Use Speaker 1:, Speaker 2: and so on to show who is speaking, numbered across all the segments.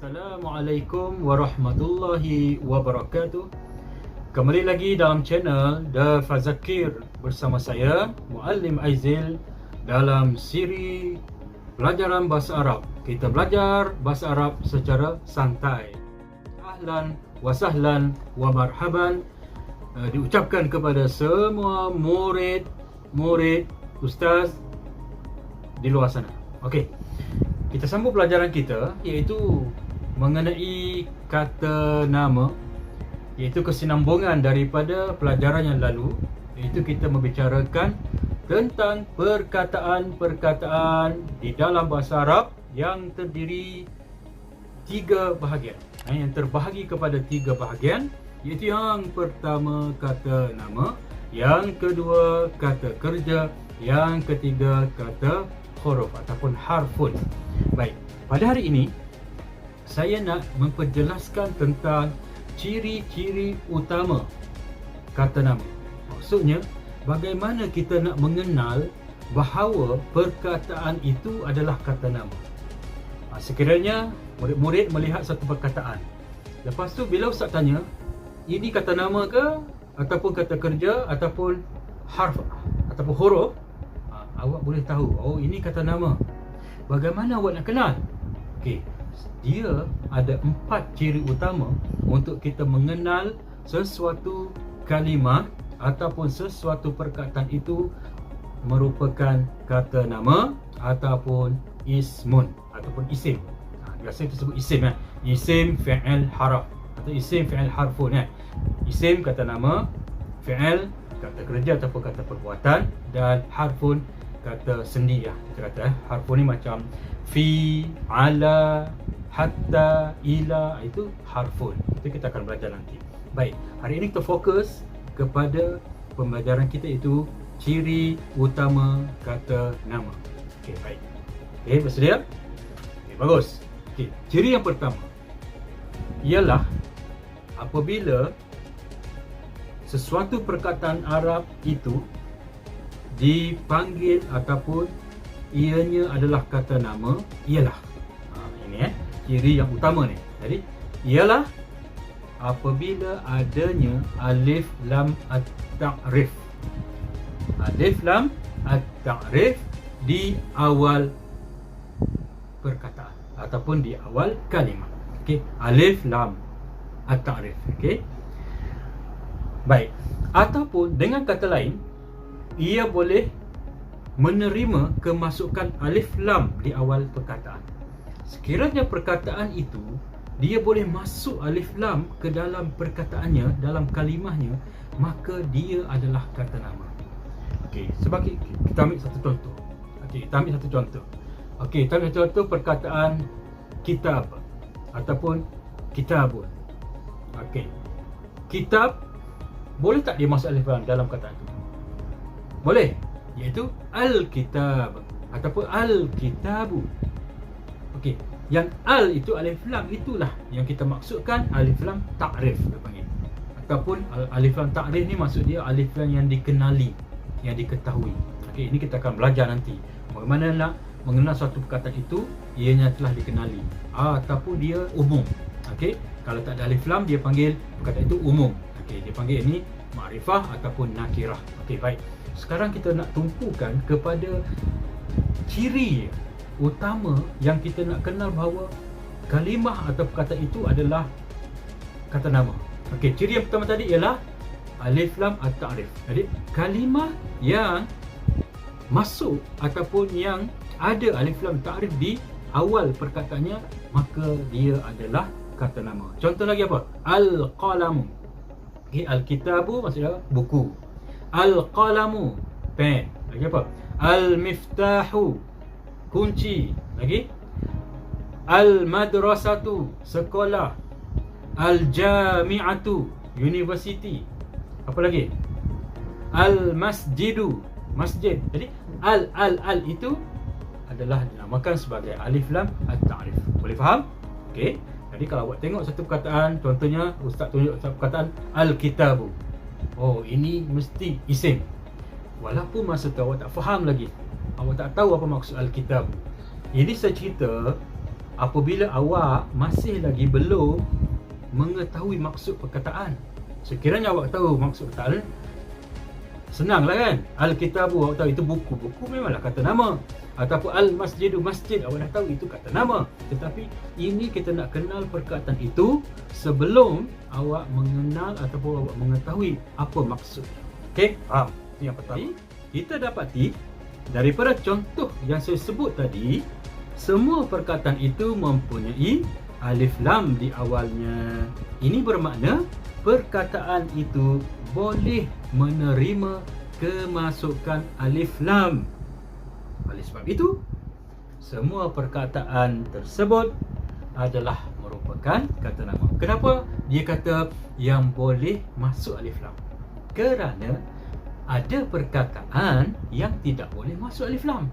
Speaker 1: Assalamualaikum warahmatullahi wabarakatuh. Kembali lagi dalam channel The Fazakir bersama saya Muallim Aizil dalam siri pelajaran bahasa Arab. Kita belajar bahasa Arab secara santai. Ahlan wa sahlan wa marhaban diucapkan kepada semua murid ustaz di luar sana. Okey. Kita sambung pelajaran kita, iaitu mengenai kata nama, iaitu kesinambungan daripada pelajaran yang lalu, iaitu kita membicarakan tentang perkataan-perkataan di dalam bahasa Arab yang terdiri 3 bahagian, yang terbahagi kepada 3 bahagian, iaitu yang pertama kata nama, yang kedua kata kerja, yang ketiga kata huruf ataupun harfun. Baik, pada hari ini saya nak memperjelaskan tentang ciri-ciri utama kata nama. Maksudnya, bagaimana kita nak mengenal bahawa perkataan itu adalah kata nama. Sekiranya murid-murid melihat satu perkataan, lepas tu bila ustaz tanya, ini kata nama ke ataupun kata kerja ataupun harf ataupun huruf, awak boleh tahu, oh ini kata nama. Bagaimana awak nak kenal? Okey, dia ada 4 ciri utama untuk kita mengenal sesuatu kalimah ataupun sesuatu perkataan itu merupakan kata nama ataupun ismun ataupun isim. Biasa kita sebut isim, isim fi'il harf atau isim fi'il harfun. Isim kata nama, fi'il kata kerja ataupun kata perbuatan, dan harfun kata sendi. Kita kata harfun ni macam fi, ala, hatta, ila, itu harfun. Itu kita akan belajar nanti. Baik, hari ini kita fokus kepada pembelajaran kita, itu ciri utama kata nama. Okey, baik. Okey, bersedia? Okey, bagus. Okey, ciri yang pertama ialah apabila sesuatu perkataan Arab itu dipanggil ataupun ianya adalah kata nama, ialah ini ciri yang utama ni. Jadi ialah apabila adanya alif lam at-ta'rif. Alif lam at-ta'rif di awal perkataan ataupun di awal kalimah. Okey, alif lam at-ta'rif. Okey. Baik. Ataupun dengan kata lain, ia boleh menerima kemasukan alif lam di awal perkataan. Sekiranya perkataan itu dia boleh masuk alif lam ke dalam perkataannya, dalam kalimahnya, maka dia adalah kata nama. Okey, sebagai kita ambil satu contoh. Okey, kita ambil satu contoh. Okey, kita ambil contoh perkataan kitab ataupun kitabun. Okey. Kitab, boleh tak dia masuk alif lam dalam perkataan itu? Boleh, iaitu al-kitab ataupun al-kitabu. Okey, yang al itu alif lam, itulah yang kita maksudkan alif lam ta'rif kita panggil. Ataupun alif lam ta'rif ni maksud dia alif lam yang dikenali, yang diketahui. Okey, ini kita akan belajar nanti bagaimana nak mengenal suatu perkataan itu ianya telah dikenali ataupun dia umum. Okey, kalau tak ada alif lam dia panggil perkataan itu umum. Okey, dia panggil ini makrifah ataupun nakirah. Okey, baik. Sekarang kita nak tumpukan kepada ciri utama yang kita nak kenal bahawa kalimah atau perkataan itu adalah kata nama. Okey, ciri yang pertama tadi ialah alif lam at-ta'rif. Jadi kalimah yang masuk ataupun yang ada alif lam ta'rif di awal perkataannya, maka dia adalah kata nama. Contoh lagi apa? Al-qalamu. Okey, al-kitabu maksudnya buku. Al-qalamu, pen. Lagi apa? Al-miftahu, kunci. Lagi? Al-madrasatu, sekolah. Al-jami'atu, university. Apa lagi? Al-masjidu, masjid. Jadi al itu adalah dinamakan sebagai alif lam at-ta'rif. Boleh faham? Okey. Jadi kalau awak tengok satu perkataan, contohnya ustaz tunjuk satu perkataan al-kitabu. Oh, ini mesti isim. Walaupun masa tu awak tak faham lagi, awak tak tahu apa maksud al-kitab. Ini saya cerita apabila awak masih lagi belum mengetahui maksud perkataan. Sekiranya awak tahu maksud perkataan, senanglah kan. Al-kitabu, awak tahu itu buku. Buku memanglah kata nama. Ataupun al-masjidu, masjid, awak dah tahu itu kata nama. Tetapi ini kita nak kenal perkataan itu sebelum awak mengenal ataupun awak mengetahui apa maksud. Okey, faham? Itu yang pertama. Kita dapati daripada contoh yang saya sebut tadi, semua perkataan itu mempunyai alif lam di awalnya. Ini bermakna perkataan itu boleh menerima kemasukan alif lam. Oleh sebab itu, semua perkataan tersebut adalah merupakan kata nama. Kenapa dia kata yang boleh masuk alif lam? Kerana ada perkataan yang tidak boleh masuk alif lam.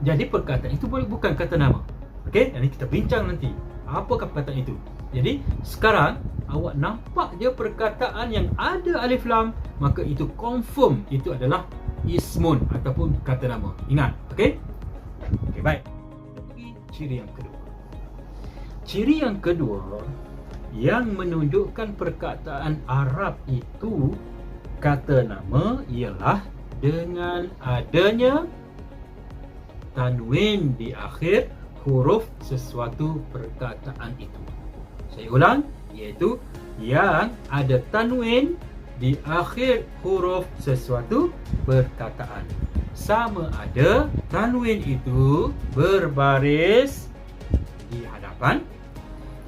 Speaker 1: Jadi perkataan itu bukan kata nama. Okey, ini kita bincang nanti. Apakah perkataan itu? Jadi sekarang awak nampak je perkataan yang ada alif lam, maka itu confirm itu adalah ismun ataupun kata nama. Ingat, okey? Okey, baik. Ciri yang kedua. Ciri yang kedua yang menunjukkan perkataan Arab itu kata nama ialah dengan adanya tanwin di akhir huruf sesuatu perkataan itu. Saya ulang, iaitu yang ada tanwin di akhir huruf sesuatu perkataan. Sama ada tanwin itu berbaris di hadapan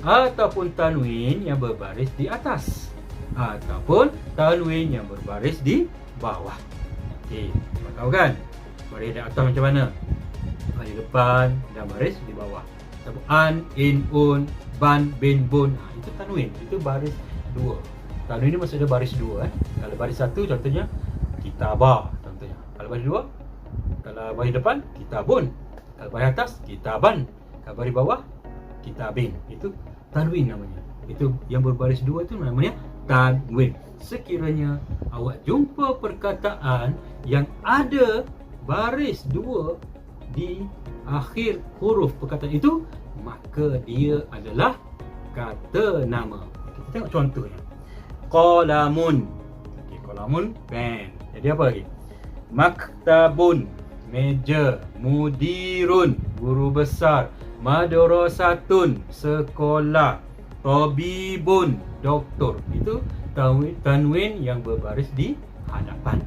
Speaker 1: ataupun tanwin yang berbaris di atas ataupun tanwin yang berbaris di bawah. Okey, awak tahu kan? Baris di atas macam mana? Baris depan dan baris di bawah. Ataupun an, in, un, ban, bin, bun. Itu tanwin, itu baris dua. Tanwin ni maksudnya baris dua. Kalau baris satu contohnya kitabah contohnya. Kalau baris dua, kalau baris depan kitabun. Kalau baris atas kitaban. Kalau baris bawah kitabin. Itu tanwin namanya. Itu yang berbaris dua itu namanya tanwin. Sekiranya awak jumpa perkataan yang ada baris dua di akhir huruf perkataan itu, maka dia adalah kata nama. Kita tengok contohnya. Qalamun. Okey, qalamun pen. Jadi apa lagi? Maktabun, meja. Mudirun, guru besar. Madrasatun, sekolah. Tabibun, doktor. Itu tanwin yang berbaris di hadapan.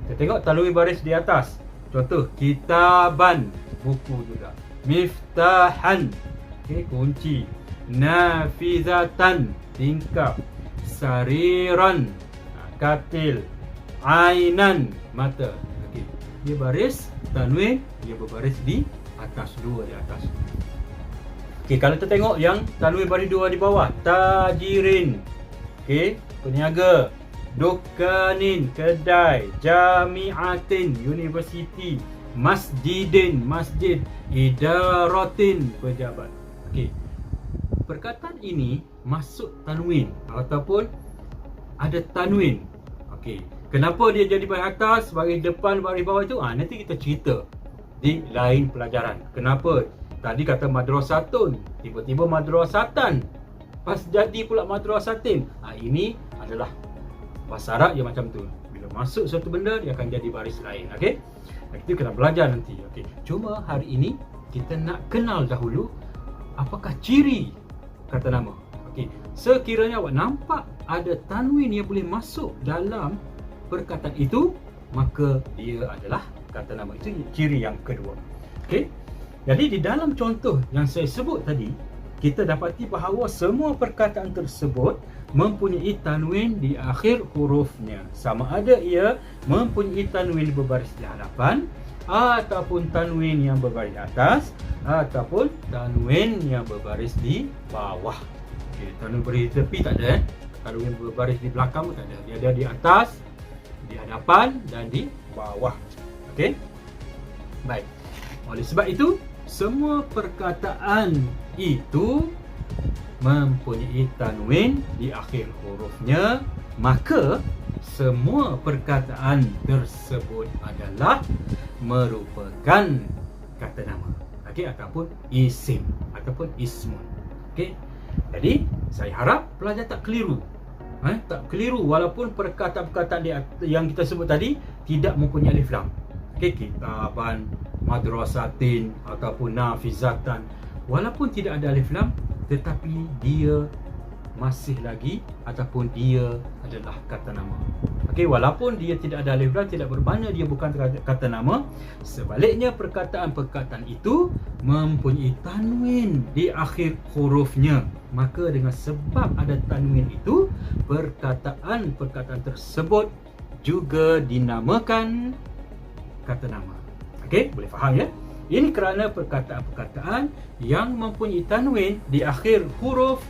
Speaker 1: Kita tengok tanwin baris di atas. Contoh, kitaban, buku juga. Miftahan, okay, kunci. Nafizatan, tingkap. Sariran, katil. Ainan, mata. Okay. Dia baris tanwin, dia berbaris di atas, dua di atas. Okay, kalau kita tengok yang tanwin baris dua di bawah, tajirin, okay, peniaga. Dukanin, kedai. Jami'atin, universiti. Masjidin, masjid. Idaratin, pejabat. Okey. Perkataan ini masuk tanwin ataupun ada tanwin. Okey. Kenapa dia jadi baris atas, baris depan, baris bawah itu? Nanti kita cerita di lain pelajaran. Kenapa tadi kata madrasatun, tiba-tiba madrasatan. Pas jadi pula madrasatin. Ini adalah bahasa Arab yang macam tu. Bila masuk satu benda, dia akan jadi baris lain. Okey? Itu kita belajar nanti. Okey. Cuma hari ini kita nak kenal dahulu apakah ciri kata nama. Okey. Sekiranya awak nampak ada tanwin yang boleh masuk dalam perkataan itu, maka dia adalah kata nama. Itu ciri yang kedua. Okey. Jadi di dalam contoh yang saya sebut tadi, kita dapati bahawa semua perkataan tersebut mempunyai tanwin di akhir hurufnya. Sama ada ia mempunyai tanwin berbaris di hadapan ataupun tanwin yang berbaris di atas ataupun tanwin yang berbaris di bawah. Okey, tanwin berbaris di tepi tak ada. Tanwin berbaris di belakang pun tak ada. Dia ada di atas, di hadapan dan di bawah. Okey? Baik. Oleh sebab itu, semua perkataan itu mempunyai tanwin di akhir hurufnya, maka semua perkataan tersebut adalah merupakan kata nama, okey, ataupun isim. ataupun ismun. Okey. Jadi saya harap pelajar tak keliru. Tak keliru walaupun perkataan-perkataan yang kita sebut tadi tidak mempunyai alif lam. Okey, kitaban, madrasatin ataupun nafizatan, walaupun tidak ada alif lam tetapi dia masih lagi ataupun dia adalah kata nama. Okey, walaupun dia tidak ada alif lam tidak bermakna dia bukan kata nama. Sebaliknya perkataan-perkataan itu mempunyai tanwin di akhir hurufnya. Maka dengan sebab ada tanwin itu, perkataan-perkataan tersebut juga dinamakan kata nama. Okey, boleh faham ya? Ini kerana perkataan-perkataan yang mempunyai tanwin di akhir huruf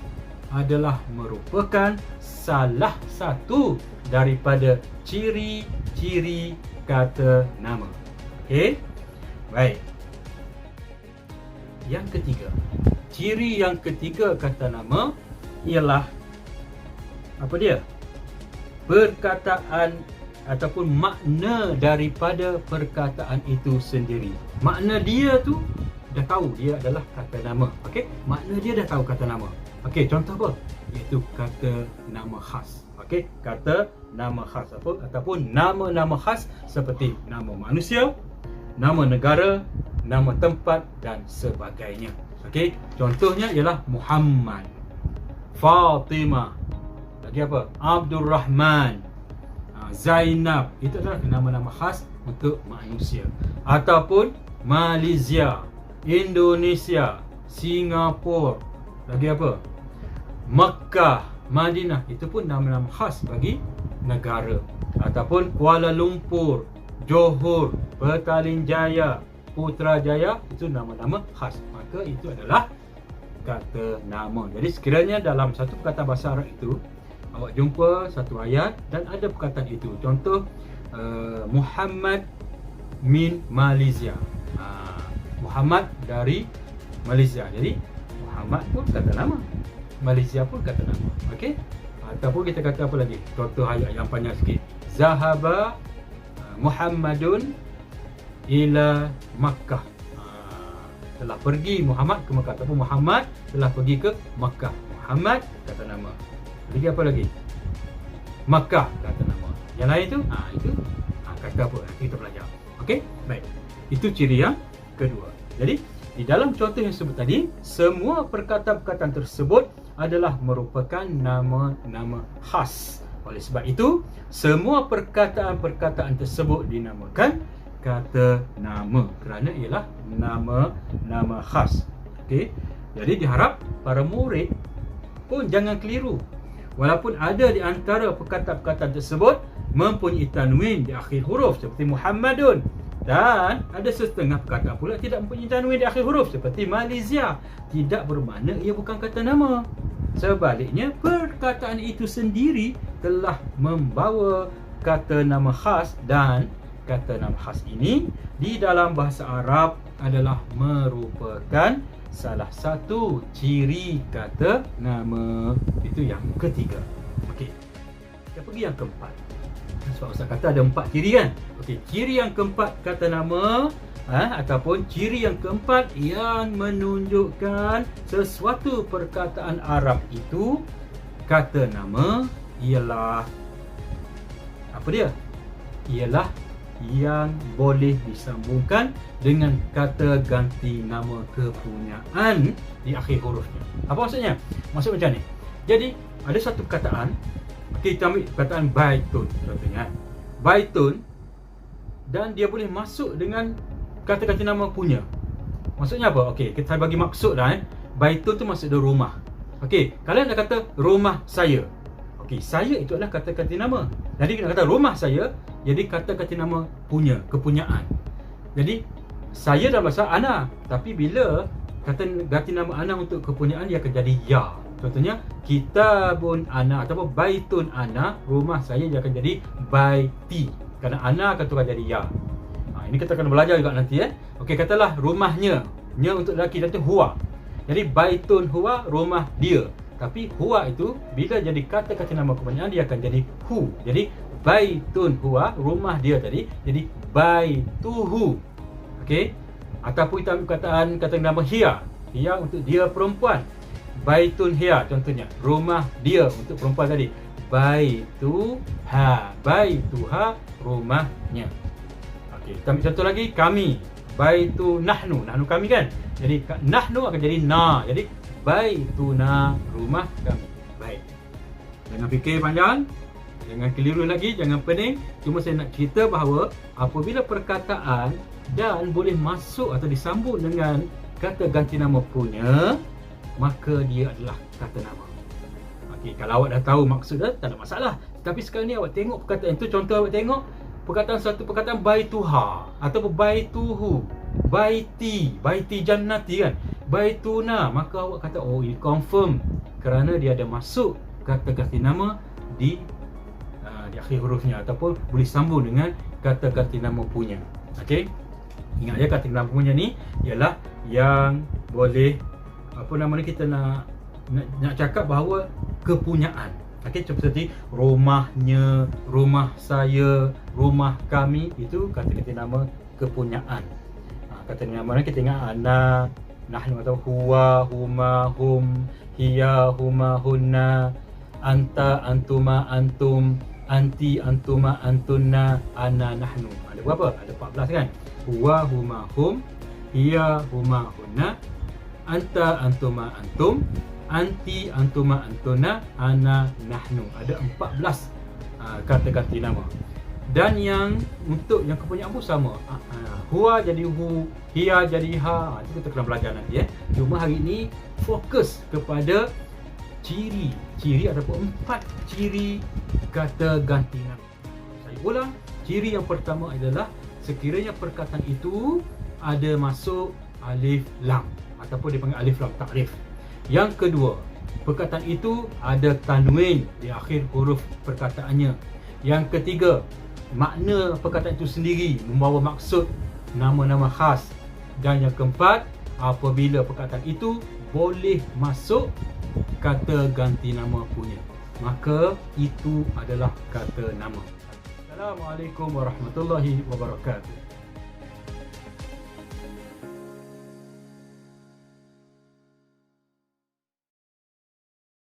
Speaker 1: adalah merupakan salah satu daripada ciri-ciri kata nama. Okey? Baik. Yang ketiga. Ciri yang ketiga kata nama ialah apa dia? Perkataan ataupun makna daripada perkataan itu sendiri. Makna dia tu dah tahu dia adalah kata nama. Okey? Makna dia dah tahu kata nama. Okey, contoh apa? Iaitu kata nama khas. Okey, kata nama khas apa ataupun nama-nama khas seperti nama manusia, nama negara, nama tempat dan sebagainya. Okey, contohnya ialah Muhammad, Fatimah, lagi apa? Abdul Rahman, Zainab. Itu adalah nama-nama khas untuk manusia. Ataupun Malaysia, Indonesia, Singapura, lagi apa? Makkah, Madinah. Itu pun nama-nama khas bagi negara. Ataupun Kuala Lumpur, Johor, Petaling Jaya, Putrajaya. Itu nama-nama khas. Maka itu adalah kata nama. Jadi sekiranya dalam satu perkataan bahasa Arab itu awak jumpa satu ayat dan ada perkataan itu. Contoh Muhammad min Malaysia. Muhammad dari Malaysia. Jadi Muhammad pun kata nama, Malaysia pun kata nama. Okey? Ataupun kita kata apa lagi? Contoh ayat yang panjang sikit. Zahaba Muhammadun ila Makkah. Telah pergi Muhammad ke Makkah ataupun Muhammad telah pergi ke Makkah. Muhammad kata nama. Lagi apa lagi? Makkah kata nama. Yang lain tu itu kata apa? Nanti kita belajar. Okey? Baik. Itu ciri yang kedua. Jadi di dalam contoh yang sebut tadi, semua perkataan-perkataan tersebut adalah merupakan nama-nama khas. Oleh sebab itu, semua perkataan-perkataan tersebut dinamakan kata nama kerana ialah nama-nama khas. Okey. Jadi diharap para murid pun jangan keliru. Walaupun ada di antara perkataan-perkataan tersebut mempunyai tanwin di akhir huruf seperti Muhammadun, dan ada setengah perkataan pula tidak mempunyai tanwin di akhir huruf seperti Malaysia, tidak bermakna ia bukan kata nama. Sebaliknya, perkataan itu sendiri telah membawa kata nama khas, dan kata nama khas ini di dalam bahasa Arab adalah merupakan salah satu ciri kata nama. Itu yang ketiga. Okey. Kita pergi yang keempat. Sebab Ustaz kata ada 4 ciri kan. Okey, ciri yang keempat kata nama ataupun ciri yang keempat yang menunjukkan sesuatu perkataan Arab itu kata nama ialah apa dia? Ialah yang boleh disambungkan dengan kata ganti nama kepunyaan di akhir hurufnya. Apa maksudnya? Maksud macam ni. Jadi ada satu perkataan. Kita ambil perkataan baitun contohnya. Baitun, dan dia boleh masuk dengan kata-kata nama punya. Maksudnya apa? Okey, kita bagi maksud dah. Baitun tu maksud dia rumah. Okey, kalian nak kata rumah saya. Okey, saya itu adalah kata-kata nama. Jadi kita nak kata rumah saya, jadi kata-kata nama punya, kepunyaan. Jadi saya dalam bahasa ana, tapi bila kata ganti nama ana untuk kepunyaan dia akan jadi ya. Contohnya kitabun ana ataupun baitun ana, rumah saya dia akan jadi baiti. Kerana ana akan tukar jadi ya. Ini kita akan belajar juga nanti Okey, katalah rumahnya. Nya untuk lelaki nanti huwa. Jadi baitun huwa, rumah dia. Tapi huwa itu bila jadi kata-kata nama kepunyaan dia akan jadi hu. Jadi baitun huwa, rumah dia tadi jadi baituhu. Okey. Ataupun kita ambil kata nama hiya. Hiya untuk dia perempuan. Baitun hiya contohnya, rumah dia untuk perempuan tadi. Baituha, baituha rumahnya. Okey, kita ambil contoh lagi, kami. Baitu nahnu, nahnu kami kan. Jadi nahnu akan jadi na. Jadi baituna rumah kami. Baik. Jangan fikir panjang, jangan keliru lagi, jangan pening. Cuma saya nak cerita bahawa apabila perkataan dan boleh masuk atau disambung dengan kata ganti nama punya, maka dia adalah kata nama. Okey, kalau awak dah tahu maksudnya, tak ada masalah. Tapi sekarang ni awak tengok perkataan itu, contoh awak tengok perkataan satu perkataan baituha ataupun baituhu, baiti, baiti jannati kan, baituna, maka awak kata oh ini confirm kerana dia ada masuk kata ganti nama di akhir hurufnya ataupun boleh sambung dengan kata ganti nama punya. Okey, ingat ya, kata ganti nama punya ni ialah yang boleh apa nama ni, kita nak cakap bahawa kepunyaan. Okey, seperti rumahnya, rumah saya, rumah kami, itu kata-kata nama kepunyaan. Kata nama ni kita ingat ana, nahnu atau huwa, huma, hum, hiya, huma, hunna, anta, antuma, antum, anti, antuma, antunna, ana, nahnu. Ada berapa? Ada 14 kan? Huwa, huma, hum, hiya, huma, hunna, anta, antuma, antum, anti, antuma, antuna, ana, nahnu. Ada 14 kata ganti nama. Dan yang untuk yang kepunyaan pun sama. Huwa jadi hu, hiya jadi ha. Itu kita kena belajar nanti ya. Cuma hari ini fokus kepada ciri ataupun 4 ciri kata ganti nama. Saya ulang, ciri yang pertama adalah sekiranya perkataan itu ada masuk alif lam ataupun dipanggil alif lam takrif. Yang kedua, perkataan itu ada tanwin di akhir huruf perkataannya. Yang ketiga, makna perkataan itu sendiri membawa maksud nama-nama khas. Dan yang keempat, apabila perkataan itu boleh masuk kata ganti nama punya, maka itu adalah kata nama. Assalamualaikum warahmatullahi wabarakatuh.